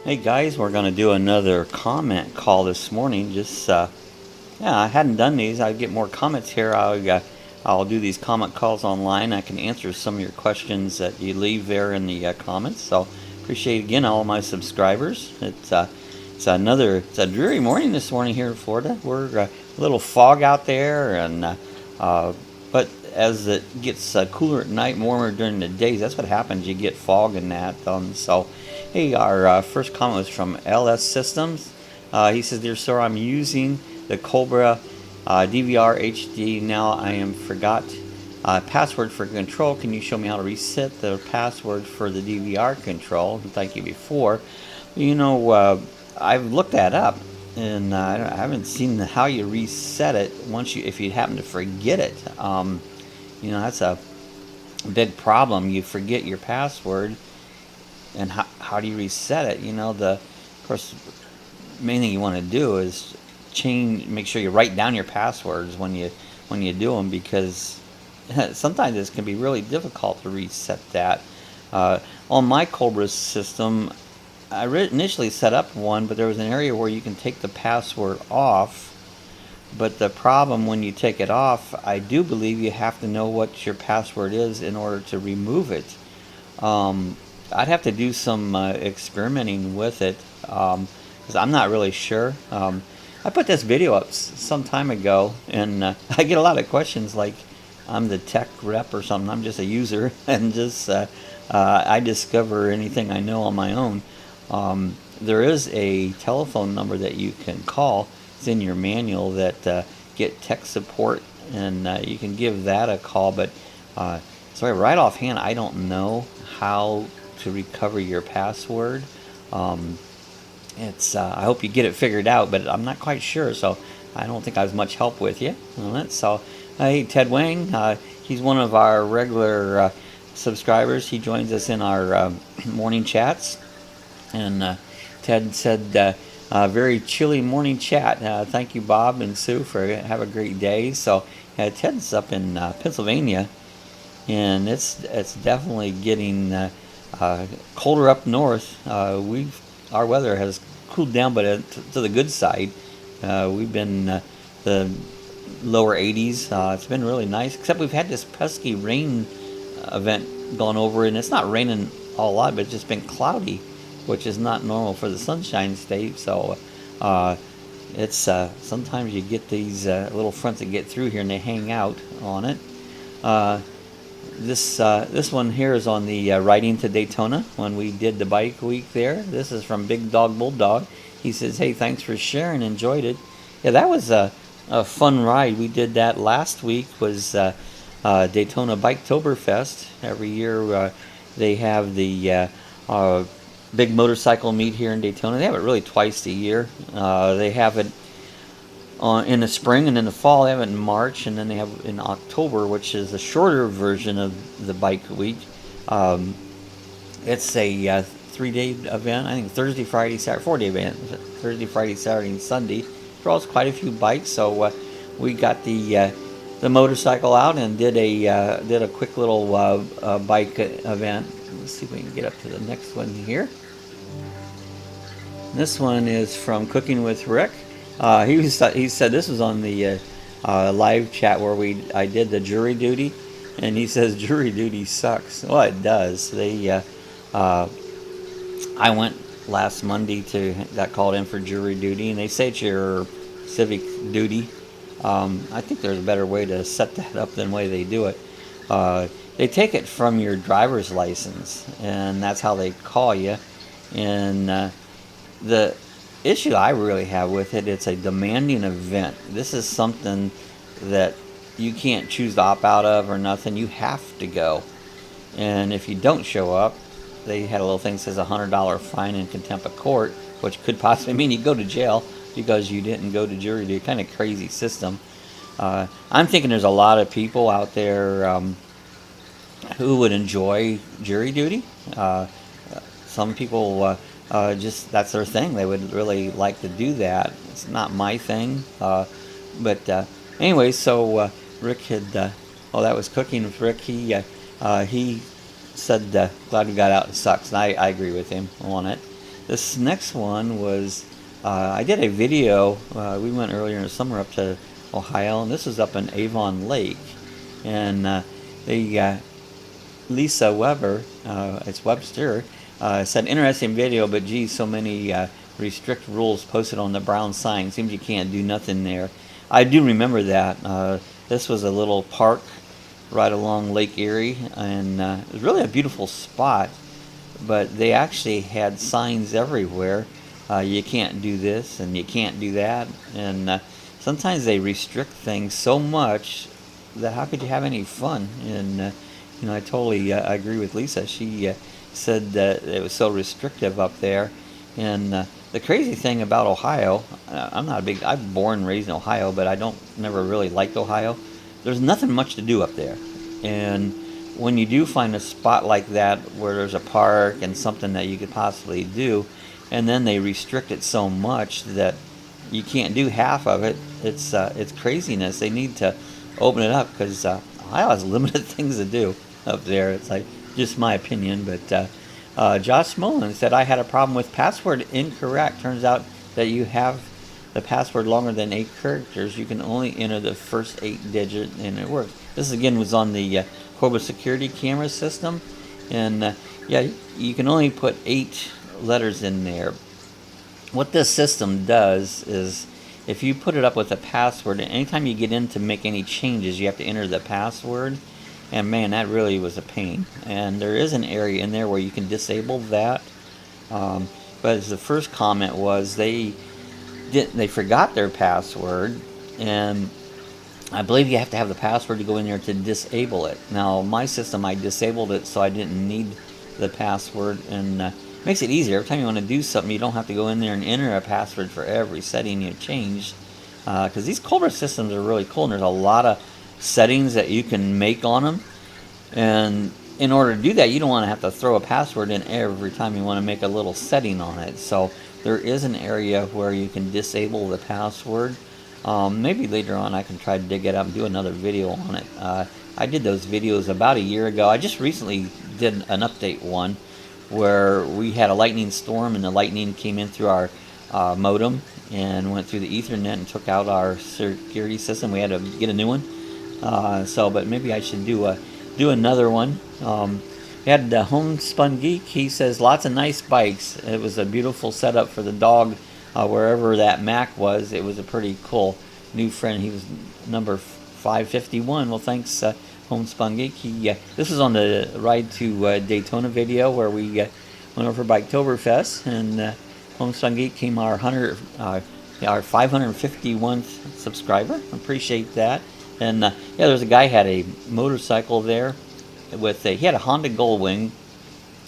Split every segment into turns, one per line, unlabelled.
Hey guys, we're going to do another comment call this morning. I hadn't done these. I get more comments here. I'll do these comment calls online. I can answer some of your questions that you leave there in the comments. So appreciate again all my subscribers. It's a dreary morning this morning here in Florida. We're a little fog out there, but as it gets cooler at night, warmer during the days, that's what happens. You get fog and that. Hey, our first comment was from LS Systems. He says, "Dear sir, I'm using the Cobra DVR HD. Now I am forgot password for control. Can you show me how to reset the password for the DVR control? Thank you before." I've looked that up, and I haven't seen how you reset it if you happen to forget it. That's a big problem. You forget your password, and how do you reset it? Of course, main thing you want to do is make sure you write down your passwords when you do them, because sometimes this can be really difficult to reset that. On my Cobra system, I initially set up one, but there was an area where you can take the password off. But the problem when you take it off, I do believe you have to know what your password is in order to remove it. I'd have to do some experimenting with it, because I'm not really sure. I put this video up some time ago, and I get a lot of questions like I'm the tech rep or something. I'm just a user, and I discover anything I know on my own. There is a telephone number that you can call. It's in your manual that get tech support, and you can give that a call. But sorry, right offhand, I don't know how to recover your password. I hope you get it figured out, but I'm not quite sure, so I don't think I was much help with you on it. So, hey, Ted Wang, he's one of our regular subscribers. He joins us in our morning chats, and Ted said, very chilly morning chat. Thank you, Bob and Sue, for have a great day. So, Ted's up in Pennsylvania, and it's definitely getting colder up north. Our weather has cooled down, but to the good side. We've been the lower 80s. It's been really nice, except we've had this pesky rain event going over, and it's not raining a lot, but it's just been cloudy, which is not normal for the Sunshine State. So it's sometimes you get these little fronts that get through here, and they hang out on it. This one here is on the riding to Daytona when we did the bike week there. This is from Big Dog Bulldog. He says, "Hey, thanks for sharing. Enjoyed it." Yeah, that was a fun ride. We did that last week. Was Daytona Biketoberfest. Every year they have the big motorcycle meet here in Daytona. They have it really twice a year. They have it in the spring and in the fall. They have it in March, and then they have in October, which is a shorter version of the bike week. It's a 3-day event. I think Thursday, Friday, Saturday, 4-day event. Thursday, Friday, Saturday, and Sunday. Draws quite a few bikes. So we got the motorcycle out and did a quick little bike event. Let's see if we can get up to the next one here. This one is from Cooking with Rick. He said this was on the live chat where I did the jury duty, and he says jury duty sucks. Well, it does. I went last Monday got called in for jury duty, and they say it's your civic duty. I think there's a better way to set that up than the way they do it. They take it from your driver's license, and that's how they call you. And the issue I really have with it's a demanding event. This is something that you can't choose to opt out of or nothing. You have to go. And if you don't show up, they had a little thing that says $100 fine in contempt of court, which could possibly mean you go to jail because you didn't go to jury duty. Kind of crazy system. I'm thinking there's a lot of people out there who would enjoy jury duty. Some people just that's their thing. They would really like to do that. It's not my thing. But anyway, so Rick had that was Cooking with Rick. He said glad we got out. It sucks, and I agree with him on it. This next one was, I did a video, we went earlier in the summer up to Ohio, and this was up in Avon Lake. And Lisa Weber, it's Webster, said, interesting video, but geez, so many restrict rules posted on the brown sign. Seems you can't do nothing there. I do remember that. This was a little park right along Lake Erie, and it was really a beautiful spot, but they actually had signs everywhere. You can't do this and you can't do that, and sometimes they restrict things so much that how could you have any fun? And I totally agree with Lisa. She said that it was so restrictive up there. And the crazy thing about Ohio, I'm born and raised in Ohio, but I never really liked Ohio. There's nothing much to do up there. And when you do find a spot like that where there's a park and something that you could possibly do, and then they restrict it so much that you can't do half of it, it's craziness. They need to open it up, because Ohio has limited things to do up there. It's like just my opinion, but Josh Mullen said, I had a problem with password incorrect. Turns out that you have the password longer than 8 characters. You can only enter the first 8 digits, and it works. This again was on the Corba security camera system, and yeah, you can only put 8 letters in there. What this system does is, if you put it up with a password, anytime you get in to make any changes, you have to enter the password. And man, that really was a pain. And there is an area in there where you can disable that. But as the first comment was, they forgot their password, and I believe you have to have the password to go in there to disable it. Now, my system, I disabled it so I didn't need the password, and it makes it easier. Every time you want to do something, you don't have to go in there and enter a password for every setting you change. Because these Cobra systems are really cool, and there's a lot of settings that you can make on them. And in order to do that, you don't want to have to throw a password in every time you want to make a little setting on it. So there is an area where you can disable the password. Maybe later on I can try to dig it up and do another video on it. I did those videos about a year ago. I just recently did an update one where we had a lightning storm, and the lightning came in through our modem and went through the Ethernet and took out our security system. We had to get a new one. But maybe I should do another one. We had the Homespun Geek. He says lots of nice bikes. It was a beautiful setup for the Dawg. Wherever that Mac was, it was a pretty cool new friend. He was number 551. Well, thanks, Homespun Geek. This was on the ride to Daytona video where we went over Biketoberfest, and Homespun Geek came our 551th subscriber. Appreciate that. And yeah, there's a guy had a motorcycle there he had a Honda Goldwing.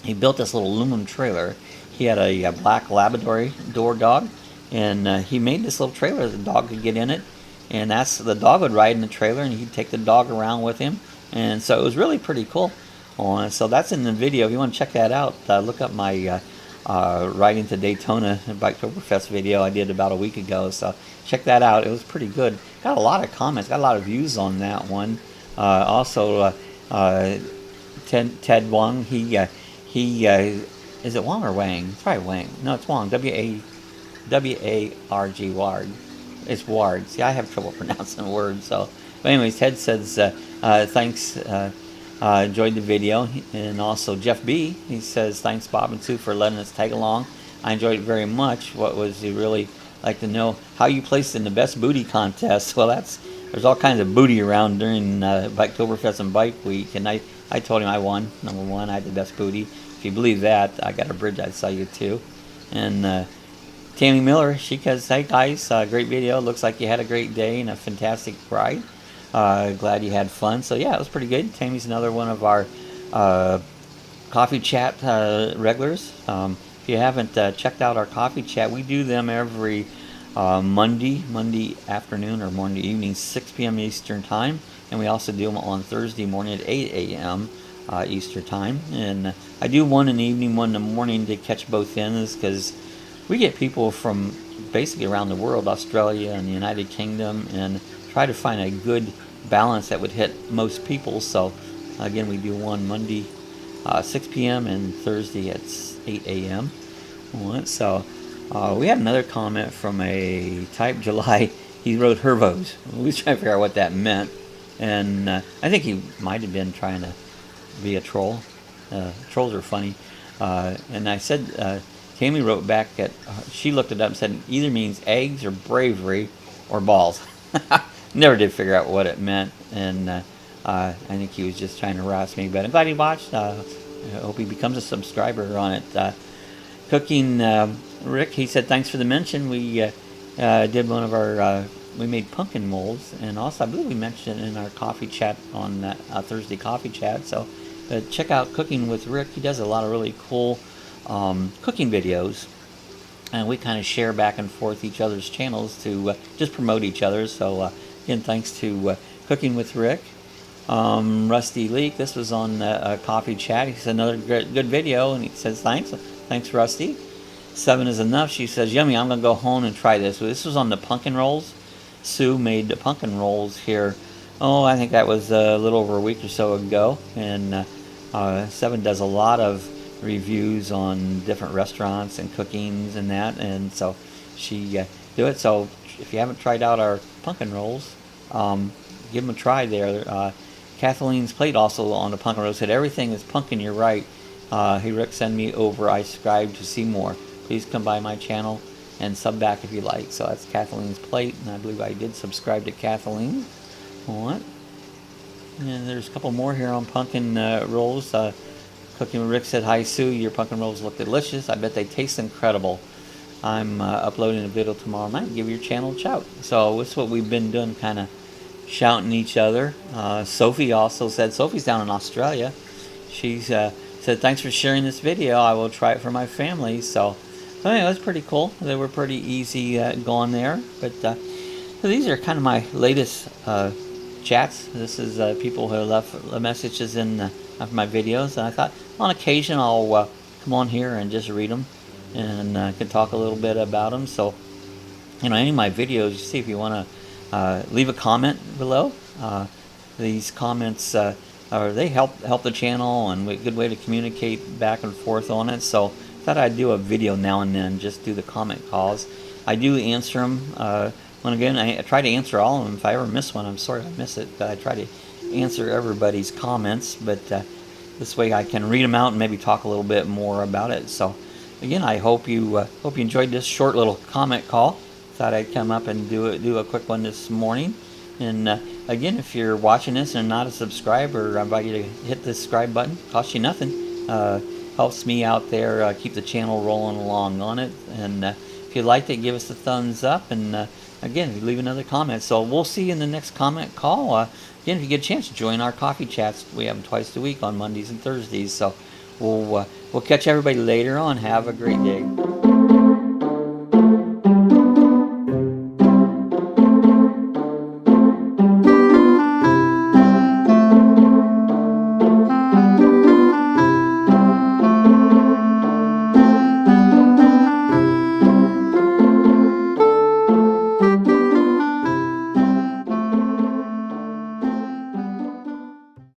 He built this little aluminum trailer. He had a black Labrador dog, and he made this little trailer the dog could get in it, and the dog would ride in the trailer, and he'd take the dog around with him, and so it was really pretty cool. So that's in the video. If you want to check that out, look up my riding to Daytona Biketoberfest video I did about a week ago. So check that out. It was pretty good. Got a lot of comments. Got a lot of views on that one. Also, Ted Wang. He is it Wang or Wang? It's probably Wang. No, it's Wang. W-A-R-G. Warg. It's Warg. See, I have trouble pronouncing words. So, but anyways, Ted says thanks. Enjoyed the video. And also Jeff B. He says thanks, Bob and Sue, for letting us tag along. I enjoyed it very much. What was you really like to know how you placed in the best booty contest? Well, there's all kinds of booty around during Biketoberfest and Bike Week, and I told him I won. Number 1, I had the best booty. If you believe that, I got a bridge I saw you too. And Tammy Miller, she says, hey guys, great video. Looks like you had a great day and a fantastic ride. Glad you had fun. So yeah, it was pretty good. Tammy's another one of our coffee chat regulars. If you haven't checked out our coffee chat, we do them every Monday afternoon or Monday evening, 6 p.m. Eastern Time. And we also do them on Thursday morning at 8 a.m. Eastern Time. And I do one in the evening, one in the morning to catch both ends, because we get people from basically around the world, Australia and the United Kingdom, and try to find a good balance that would hit most people. So again, we do one Monday 6 p.m. and Thursday at 8 a.m. What? So we had another comment from a Type July. He wrote Hervos. We was trying to figure out what that meant, and I think he might have been trying to be a troll. Trolls are funny. And I said, Tammy wrote back that she looked it up and said it either means eggs or bravery or balls. Never did figure out what it meant, and I think he was just trying to harass me. But I'm glad he watched. I hope he becomes a subscriber on it. Cooking, Rick, he said thanks for the mention. We did one of our, we made pumpkin molds, and also I believe we mentioned it in our coffee chat on that Thursday coffee chat. So check out Cooking with Rick. He does a lot of really cool cooking videos, and we kind of share back and forth each other's channels to just promote each other. So again, thanks to Cooking with Rick. Rusty Leak, this was on a coffee chat. He said another good video, and he says thanks Rusty. 7 is enough. She says yummy. I'm gonna go home and try this. This was on the pumpkin rolls. Sue made the pumpkin rolls here. Oh, I think that was a little over a week or so ago. And 7 does a lot of reviews on different restaurants and cookings and that, and so she do it. So if you haven't tried out our pumpkin rolls, give them a try there. Kathleen's Plate also on the pumpkin rolls said everything is pumpkin. You're right. Hey Rick, send me over. I subscribe to see more. Please come by my channel and sub back if you like. So that's Kathleen's Plate, and I believe I did subscribe to Kathleen. What? And there's a couple more here on pumpkin rolls. Cooking with Rick said, hi Sue, your pumpkin rolls look delicious. I bet they taste incredible. I'm uploading a video tomorrow night. Give your channel a shout. So that's what we've been doing, kind of shouting each other. Sophie also said, Sophie's down in Australia. She's said, thanks for sharing this video. I will try it for my family. So anyway, that's pretty cool. They were pretty easy going there. But so these are kind of my latest chats. This is people who left messages in my videos, and I thought on occasion I'll come on here and just read them and can talk a little bit about them. So any of my videos, you see, if you want to leave a comment below, these comments they help the channel, and a good way to communicate back and forth on it. So I thought I'd do a video now and then, just do the comment calls. I do answer them. When again, I try to answer all of them. If I ever miss one, I'm sorry I miss it, but I try to answer everybody's comments. But this way I can read them out and maybe talk a little bit more about it. So again, I hope you enjoyed this short little comment call. Thought I'd come up and do a quick one this morning. And again, if you're watching this and not a subscriber, I invite you to hit the subscribe button. Costs you nothing. Helps me out there, keep the channel rolling along on it. And if you liked it, give us a thumbs up. And again, leave another comment. So we'll see you in the next comment call. Again, if you get a chance, join our coffee chats. We have them twice a week on Mondays and Thursdays. So we'll catch everybody later on. Have a great day.